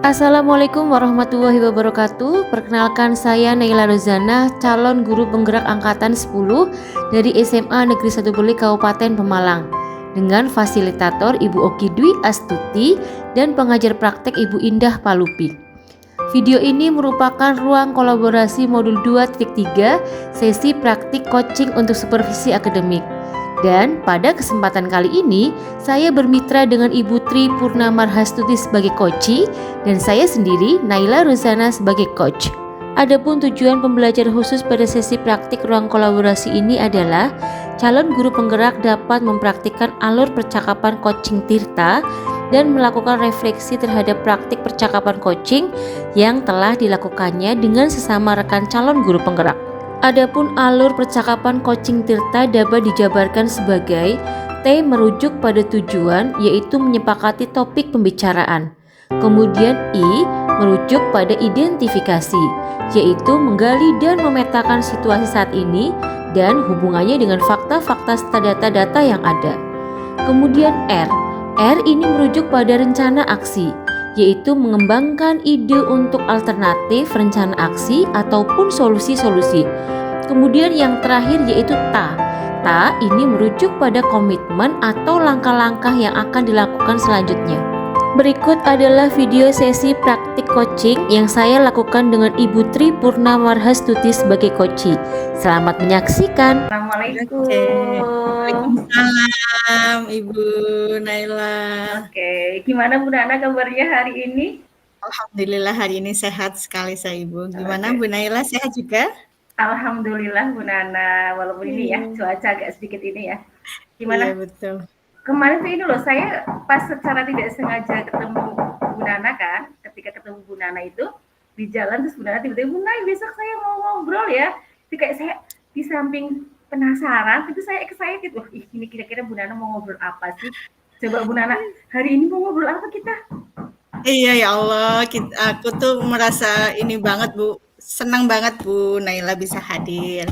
Assalamualaikum warahmatullahi wabarakatuh. Perkenalkan saya Naila Rozana, calon guru penggerak angkatan 10 dari SMA Negeri 1 Beli Kabupaten Pemalang. Dengan fasilitator Ibu Oki Dwi Astuti dan pengajar praktek Ibu Indah Palupi. Video ini merupakan ruang kolaborasi modul 2.3 sesi praktik coaching untuk supervisi akademik. Dan pada kesempatan kali ini, saya bermitra dengan Ibu Tri Purnamarhastuti sebagai coach dan saya sendiri, Naila Rozana, sebagai coach. Adapun tujuan pembelajaran khusus pada sesi praktik ruang kolaborasi ini adalah calon guru penggerak dapat mempraktikkan alur percakapan coaching Tirta dan melakukan refleksi terhadap praktik percakapan coaching yang telah dilakukannya dengan sesama rekan calon guru penggerak. Adapun alur percakapan coaching Tirta dapat dijabarkan sebagai T merujuk pada tujuan, yaitu menyepakati topik pembicaraan. Kemudian I merujuk pada identifikasi, yaitu menggali dan memetakan situasi saat ini dan hubungannya dengan fakta-fakta serta data-data yang ada. Kemudian R ini merujuk pada rencana aksi, yaitu mengembangkan ide untuk alternatif rencana aksi ataupun solusi-solusi. Kemudian yang terakhir yaitu Ta ini merujuk pada komitmen atau langkah-langkah yang akan dilakukan selanjutnya. Berikut adalah video sesi praktik coaching yang saya lakukan dengan Ibu Tri Purnamarhastuti sebagai coach. Selamat menyaksikan. Assalamualaikum. Waalaikumsalam Ibu Naila. Oke, gimana Bu Nana kabarnya hari ini? Alhamdulillah hari ini sehat sekali saya Ibu. Gimana Bu Naila, sehat juga? Alhamdulillah Bu Nana, walaupun ini ya cuaca agak sedikit ini ya. Gimana? Iya betul. Kemarin tuh ini loh, saya pas secara tidak sengaja ketemu Bu Nana kan, ketika ketemu Bu Nana itu di jalan terus Bu Nana tiba-tiba, Bu Nana besok saya mau ngobrol ya. Itu kayak saya di samping penasaran, itu saya excited loh, ini kira-kira Bu Nana mau ngobrol apa sih? Coba Bu Nana, hari ini mau ngobrol apa kita? Iya ya Allah, aku tuh merasa ini banget Bu, senang banget Bu Naila bisa hadir.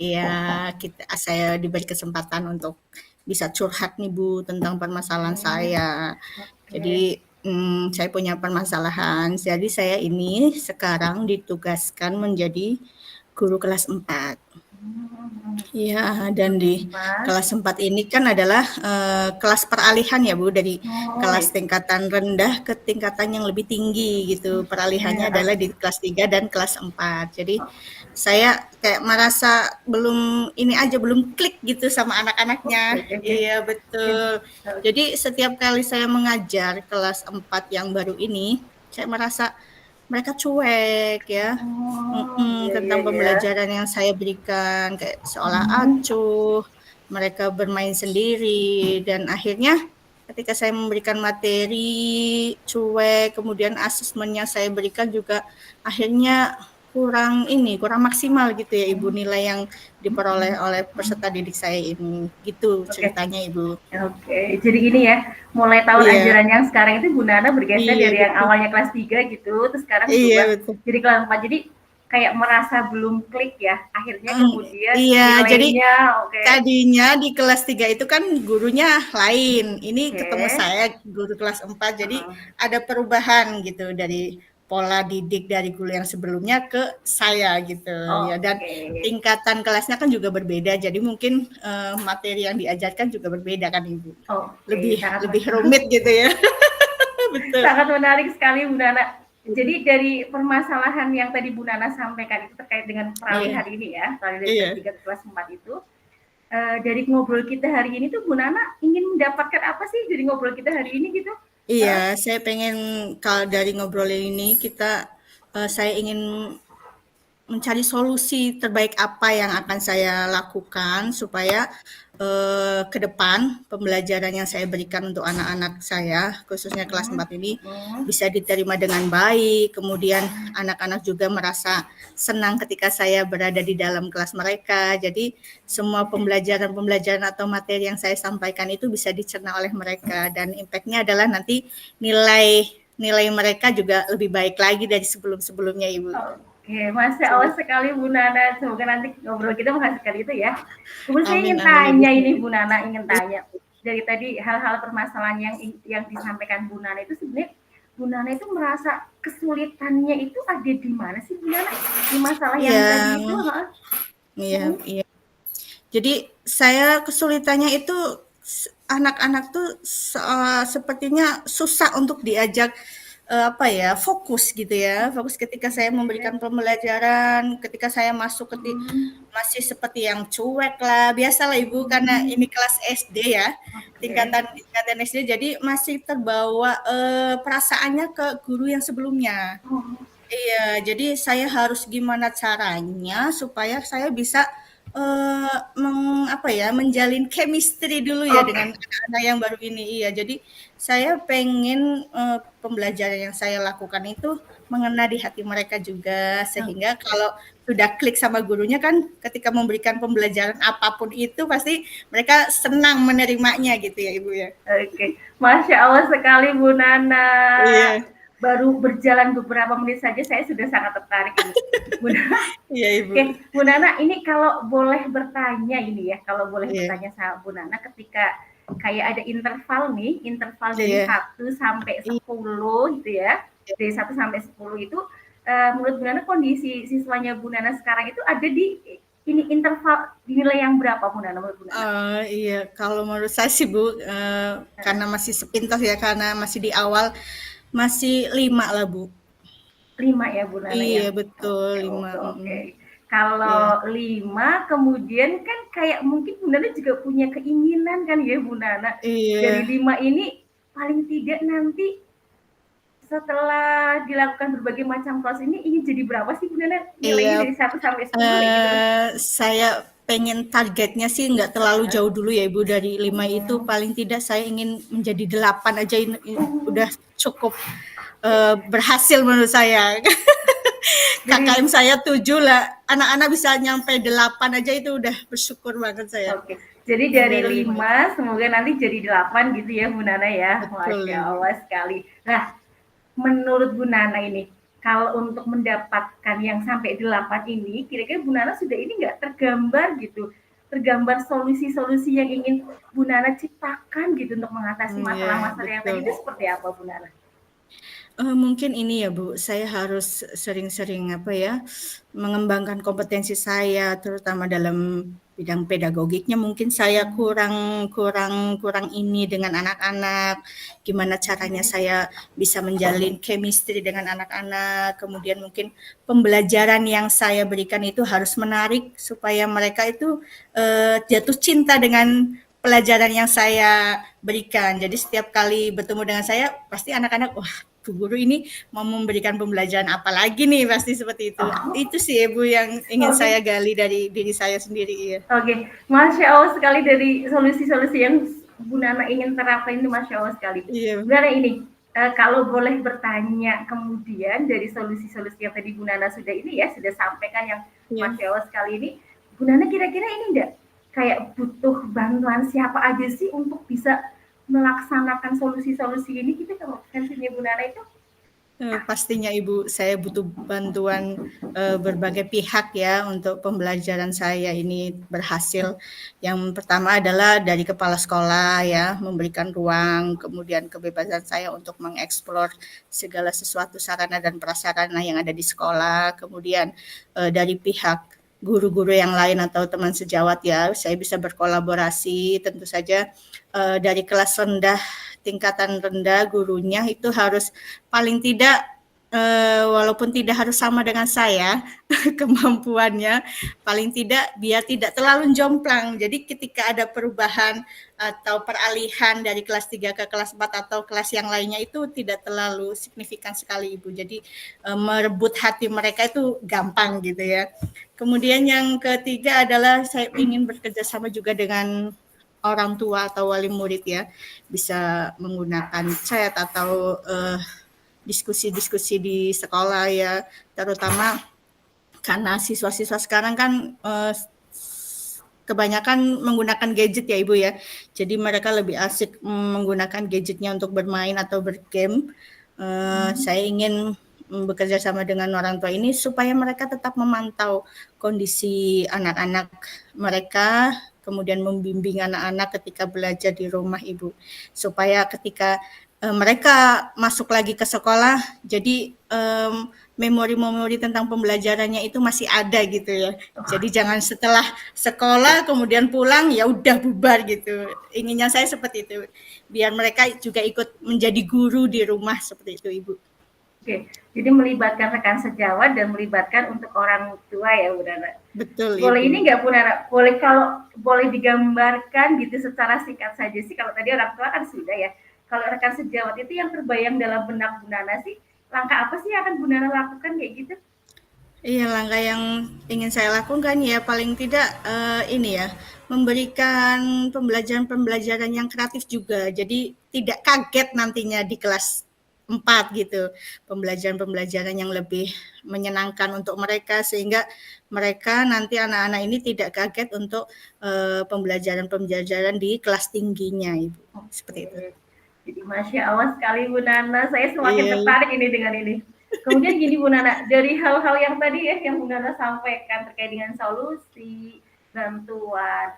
Iya, saya diberi kesempatan untuk bisa curhat nih Bu tentang permasalahan saya. Jadi saya punya permasalahan. Jadi saya ini sekarang ditugaskan menjadi guru kelas 4. Iya, dan di kelas 4 ini kan adalah kelas peralihan ya Bu, dari kelas tingkatan rendah ke tingkatan yang lebih tinggi gitu. Peralihannya adalah di kelas 3 dan kelas 4. Jadi saya kayak merasa belum klik gitu sama anak-anaknya. Iya, betul. Jadi setiap kali saya mengajar kelas 4 yang baru ini, saya merasa mereka cuek ya. Tentang pembelajaran yang saya berikan, kayak seolah acuh, mereka bermain sendiri, dan akhirnya ketika saya memberikan materi cuek, kemudian asesmennya saya berikan juga akhirnya kurang maksimal gitu ya Ibu, nilai yang diperoleh oleh peserta didik saya ini. Gitu ceritanya Ibu. Oke, jadi gini ya, mulai tahun ajaran yang sekarang itu Bu Nana bergeser dari yang awalnya kelas 3 gitu, terus sekarang berubah jadi kelas 4. Jadi kayak merasa belum klik ya, akhirnya kemudian nilainya tadinya di kelas 3 itu kan gurunya lain, ini ketemu saya guru kelas 4, jadi ada perubahan gitu dari pola didik dari guru yang sebelumnya ke saya gitu ya, dan tingkatan kelasnya kan juga berbeda, jadi mungkin materi yang diajarkan juga berbeda kan Ibu. Lebih rumit gitu ya. Betul. Sangat menarik sekali Bu Nana. Jadi dari permasalahan yang tadi Bu Nana sampaikan itu terkait dengan peralihan ini ya, peralihan dari kelas 3 ke kelas 4 itu, dari ngobrol kita hari ini tuh Bu Nana ingin mendapatkan apa sih dari ngobrol kita hari ini gitu? Iya, saya pengen kalau dari ngobrol ini saya ingin mencari solusi terbaik apa yang akan saya lakukan supaya ke depan pembelajaran yang saya berikan untuk anak-anak saya, khususnya kelas 4 ini, bisa diterima dengan baik, kemudian anak-anak juga merasa senang ketika saya berada di dalam kelas mereka, jadi semua pembelajaran atau materi yang saya sampaikan itu bisa dicerna oleh mereka, dan impact-nya adalah nanti nilai mereka juga lebih baik lagi dari sebelum-sebelumnya Ibu. Oke, Masya Allah sekali Bu Nana. Semoga nanti ngobrol kita menghasilkan itu ya. Kemudian saya ingin tanya ini Bu Nana, dari tadi hal-hal permasalahan yang disampaikan Bu Nana itu sebenarnya Bu Nana itu merasa kesulitannya itu ada di mana sih Bu Nana? Di masalah yang Iya, tadi itu, iya, iya. Jadi saya kesulitannya itu anak-anak tuh sepertinya susah untuk diajak apa ya, fokus gitu ya. Fokus ketika saya memberikan pembelajaran, ketika saya masuk masih seperti yang cuek lah, biasalah Ibu karena ini kelas SD ya. Oke. Tingkatan SD jadi masih terbawa perasaannya ke guru yang sebelumnya. Oh, Iya, jadi saya harus gimana caranya supaya saya bisa apa ya, menjalin chemistry dulu ya dengan oke. anak-anak yang baru ini. Iya, jadi saya pengen pembelajaran yang saya lakukan itu mengena di hati mereka juga, sehingga kalau sudah klik sama gurunya kan ketika memberikan pembelajaran apapun itu pasti mereka senang menerimanya gitu ya Ibu ya. Oke, Masya Allah sekali Bu Nana. Iya, Baru berjalan beberapa menit saja saya sudah sangat tertarik ini. Bu Nana, iya Ibu. oke, Bu Nana ini kalau boleh bertanya ini ya, kalau boleh Iya, bertanya sama Bu Nana ketika kayak ada interval nih, interval dari iya, 1 sampai 10 gitu ya, iya. dari 1 sampai 10 itu menurut Bu Nana kondisi siswanya Bu Nana sekarang itu ada di ini interval di nilai yang berapa Bu Nana menurut Bu Nana? Iya, kalau menurut saya sih Bu, karena masih sepintas ya, karena masih di awal, masih 5 lah Bu. 5 ya Bu Nana ya? Iya betul, Oke 5, oke mhm, oke. iya, Kalau 5 kemudian kan kayak mungkin Bu Nana juga punya keinginan kan ya Bu Nana, dari iya, 5 ini paling tidak nanti setelah dilakukan berbagai macam kelas ini ingin jadi berapa sih Bu Nana nilainya iya, dari 1 sampai 10 kayak gitu? saya pengen targetnya sih nggak terlalu jauh dulu ya Ibu, dari 5 itu Oh, paling tidak saya ingin menjadi 8 aja oh, udah cukup, oke. berhasil menurut saya. KKM Jadi saya 7 lah, anak-anak bisa nyampe 8 aja itu udah bersyukur banget saya, oke. Jadi yang dari dari 5 itu. 5 semoga nanti jadi 8 gitu ya Bu Nana ya. Betul Masya Ibu. Allah sekali. Nah, menurut Bu Nana ini, kalau untuk mendapatkan yang sampai 8 ini, kira-kira Bu Nana sudah ini nggak tergambar gitu, tergambar solusi-solusi yang ingin Bu Nana ciptakan gitu untuk mengatasi Iya masalah-masalah yang betul. tadi itu seperti apa Bu Nana? Mungkin ini ya Bu, saya harus sering-sering apa ya, mengembangkan kompetensi saya terutama dalam bidang pedagogiknya mungkin saya kurang kurang kurang ini dengan anak-anak, gimana caranya saya bisa menjalin chemistry dengan anak-anak, kemudian mungkin pembelajaran yang saya berikan itu harus menarik supaya mereka itu, jatuh cinta dengan pelajaran yang saya berikan. Jadi setiap kali bertemu dengan saya pasti anak-anak, "Wah, Bu Guru ini mau memberikan pembelajaran apa lagi nih?" Pasti seperti itu. Oh, Itu sih Ibu yang ingin oke. saya gali dari diri saya sendiri, iya. Oke, Masya Allah sekali dari solusi-solusi yang Bu Nana ingin terapkan ini Masya Allah sekali. Iya, Bu Nana ini, kalau boleh bertanya kemudian dari solusi-solusi yang tadi Bu Nana sudah ini ya, sudah sampaikan yang iya. Masya Allah sekali ini, Bu Nana kira-kira ini enggak kayak butuh bantuan siapa aja sih untuk bisa melaksanakan solusi-solusi ini gitu kalau versinya Bu Nana itu? Pastinya Ibu, saya butuh bantuan, berbagai pihak ya untuk pembelajaran saya ini berhasil. Yang pertama adalah dari kepala sekolah ya, memberikan ruang, kemudian kebebasan saya untuk mengeksplor segala sesuatu sarana dan prasarana yang ada di sekolah. Kemudian, dari pihak guru-guru yang lain atau teman sejawat ya, saya bisa berkolaborasi tentu saja, dari kelas rendah, tingkatan rendah gurunya itu harus paling tidak walaupun tidak harus sama dengan saya kemampuannya, paling tidak biar tidak terlalu jomplang. Jadi ketika ada perubahan atau peralihan dari kelas 3 ke kelas 4 atau kelas yang lainnya itu tidak terlalu signifikan sekali Ibu. Jadi merebut hati mereka itu gampang gitu ya. Kemudian yang ketiga adalah saya ingin bekerja sama juga dengan orang tua atau wali murid ya, bisa menggunakan chat atau diskusi-diskusi di sekolah ya, terutama karena siswa-siswa sekarang kan kebanyakan menggunakan gadget ya Ibu ya. Jadi mereka lebih asik menggunakan gadgetnya untuk bermain atau bergame. Saya ingin bekerja sama dengan orang tua ini supaya mereka tetap memantau kondisi anak-anak mereka, kemudian membimbing anak-anak ketika belajar di rumah Ibu. Supaya ketika mereka masuk lagi ke sekolah, jadi memori-memori tentang pembelajarannya itu masih ada gitu ya. Jadi jangan setelah sekolah kemudian pulang ya udah bubar gitu. Inginnya saya seperti itu, biar mereka juga ikut menjadi guru di rumah seperti itu, Ibu. Oke, jadi melibatkan rekan sejawat dan melibatkan untuk orang tua ya Bu Nana. Betul, Boleh Ibu. ini nggak Bu Nana? Boleh kalau boleh digambarkan gitu secara singkat saja sih. Kalau tadi orang tua kan sudah ya. Kalau rekan sejawat itu yang terbayang dalam benak Bu Nana sih, langkah apa sih yang akan Bu Nana lakukan kayak gitu? Iya, langkah yang ingin saya lakukan ya paling tidak ini ya, memberikan pembelajaran-pembelajaran yang kreatif juga. Jadi tidak kaget nantinya di kelas 4 gitu. Pembelajaran-pembelajaran yang lebih menyenangkan untuk mereka sehingga mereka nanti anak-anak ini tidak kaget untuk pembelajaran-pembelajaran di kelas tingginya, Ibu. Seperti itu. Jadi Masya Allah sekali Bu Nana, saya semakin Iya. tertarik ini dengan ini. Kemudian gini Bu Nana, dari hal-hal yang tadi ya yang Bu Nana sampaikan terkait dengan solusi, bantuan.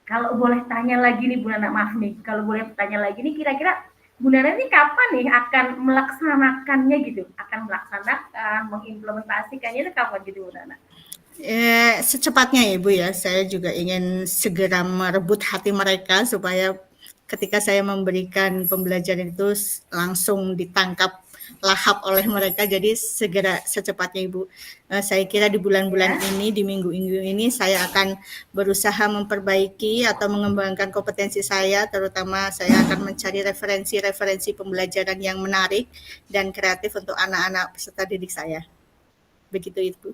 Kalau boleh tanya lagi nih Bu Nana, maaf nih, kalau boleh tanya lagi nih kira-kira Bu Nana ini kapan nih akan melaksanakannya gitu? Akan melaksanakan, mengimplementasikannya itu kapan gitu Bu Nana? Secepatnya ya Ibu ya, saya juga ingin segera merebut hati mereka supaya ketika saya memberikan pembelajaran itu langsung ditangkap lahap oleh mereka, jadi segera secepatnya Ibu. Saya kira di bulan-bulan ini, di minggu-minggu ini saya akan berusaha memperbaiki atau mengembangkan kompetensi saya, terutama saya akan mencari referensi-referensi pembelajaran yang menarik dan kreatif untuk anak-anak peserta didik saya. Begitu Ibu.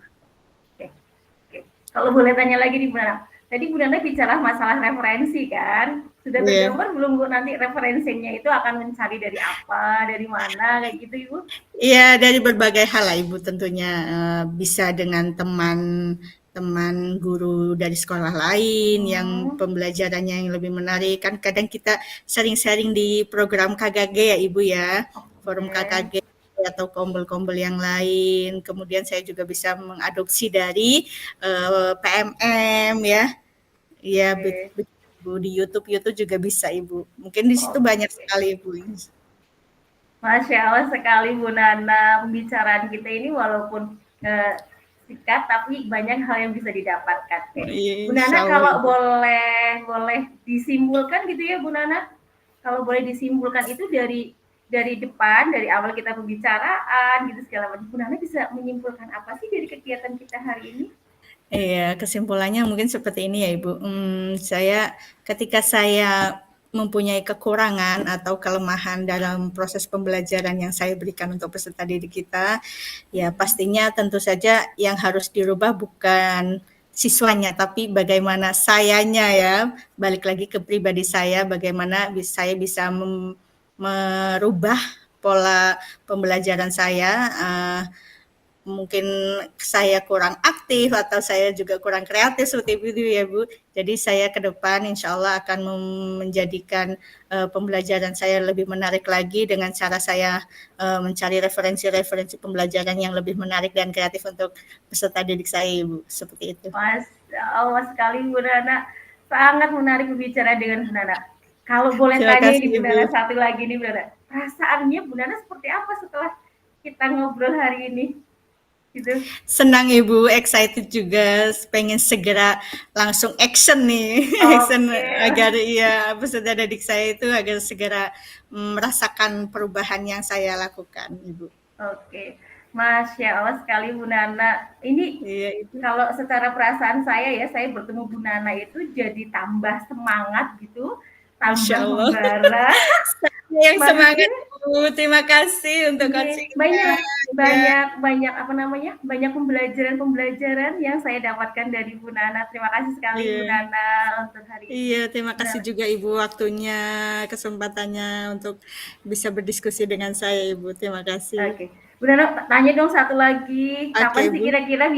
Kalau boleh tanya lagi nih Bu Nana, tadi Bu Nana bicara masalah referensi kan, sudah tergambar belum Bu nanti referensinya itu akan mencari dari apa, dari mana kayak gitu Ibu? Iya, dari berbagai hal lah Ibu tentunya, bisa dengan teman guru dari sekolah lain yang pembelajarannya yang lebih menarik, kan kadang kita sharing-sharing di program KKG ya Ibu ya, forum KKG atau kombel-kombel yang lain. Kemudian saya juga bisa mengadopsi dari PMM ya. Iya, Bu, di YouTube juga bisa Ibu. Mungkin di situ banyak sekali Ibu. Masya Allah sekali Bu Nana, pembicaraan kita ini walaupun singkat tapi banyak hal yang bisa didapatkan. Bu Nana kalau boleh disimpulkan gitu ya Bu Nana, kalau boleh disimpulkan itu dari depan, dari awal kita pembicaraan gitu segala macam, Bu Nana bisa menyimpulkan apa sih dari kegiatan kita hari ini? Iya, kesimpulannya mungkin seperti ini ya Ibu. Ketika saya mempunyai kekurangan atau kelemahan dalam proses pembelajaran yang saya berikan untuk peserta didik kita, ya pastinya tentu saja yang harus dirubah bukan siswanya, tapi bagaimana sayanya ya, balik lagi ke pribadi saya, bagaimana saya bisa merubah pola pembelajaran saya, mungkin saya kurang aktif atau saya juga kurang kreatif seperti itu ya Bu. Jadi saya ke depan insya Allah akan menjadikan pembelajaran saya lebih menarik lagi dengan cara saya mencari referensi-referensi pembelajaran yang lebih menarik dan kreatif untuk peserta didik saya Ibu. Seperti itu. Masya Allah sekali Bu Nana, sangat menarik berbicara dengan Bu Nana. Kalau boleh tanya nih Bu Nana satu lagi nih Bu Nana, perasaannya Bu Nana seperti apa setelah kita ngobrol hari ini? Gitu. Senang Ibu, excited juga, pengen segera langsung action nih, action agar peserta didik saya itu agar segera merasakan perubahan yang saya lakukan, Ibu. Oke, Masya Allah sekali Bu Nana. Ini kalau secara perasaan saya bertemu Bu Nana itu jadi tambah semangat gitu, tambah membara. Yang semangat Bu, terima kasih untuk banyak apa namanya, banyak pembelajaran yang saya dapatkan dari Bu Nana. Terima kasih sekali Bu Nana untuk hari ini. Iya, terima kasih juga Ibu waktunya, kesempatannya untuk bisa berdiskusi dengan saya Ibu. Terima kasih. Oke, Bu Nana tanya dong satu lagi, kapan sih kira-kira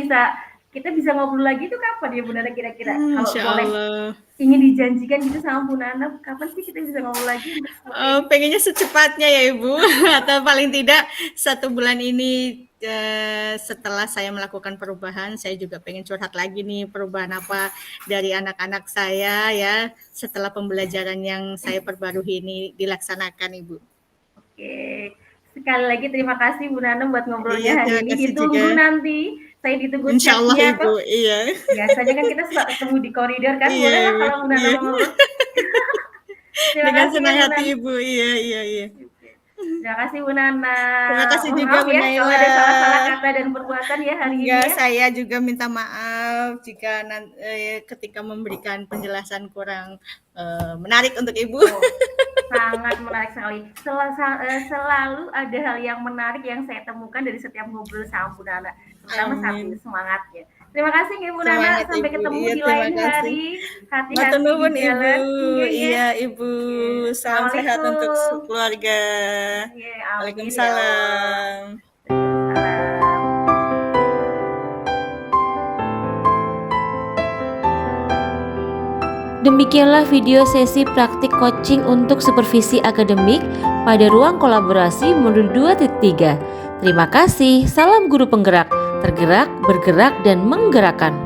kita bisa ngobrol lagi itu kapan ya Bu Nana kira-kira? Kalau boleh ingin dijanjikan gitu sama Bu Nana, kapan sih kita bisa ngobrol lagi? Pengennya secepatnya ya Ibu, atau paling tidak 1 bulan ini setelah saya melakukan perubahan, saya juga pengen curhat lagi nih perubahan apa dari anak-anak saya ya setelah pembelajaran yang saya perbarui ini dilaksanakan Ibu. Oke. Sekali lagi terima kasih Bu Nana buat ngobrolnya Iya, hari terima ini. kasih Ditunggu juga. nanti. Saya ditunggu Insya Allah chatnya Ibu, kok. iya. Biasanya kan kita suka ketemu di koridor kan. Iya, Boleh lah Ibu, kalau Bu Nana iya. mau ngobrol. Terima Dengan kasih ya senang Bu hati Nana. Ibu, iya, iya, iya. Terima kasih Bu Nana. Terima kasih Mohon juga maaf Bu ya kalau ada Naila. salah-salah kata dan perbuatan ya hari ini Enggak, ya. saya juga minta maaf jika ketika memberikan penjelasan kurang menarik untuk Ibu. Oh, sangat menarik sekali. Selalu ada hal yang menarik yang saya temukan dari setiap ngobrol sama Bu Nana, terutama sambil Amin. semangatnya. Terima kasih ya Bu Nana, Semangat sampai Ibu. ketemu Iya, di terima lain kasih. hari. Matur Hati-hati di nuwun Ibu. jalan. Iya, ya. Iya, Ibu. Salam sehat untuk Assalamualaikum. keluarga. Iya, amin ya Allah. Waalaikumsalam. Waalaikumsalam. Demikianlah video sesi praktik coaching untuk supervisi akademik pada ruang kolaborasi modul 2.3. Terima kasih, salam guru penggerak, tergerak, bergerak, dan menggerakkan.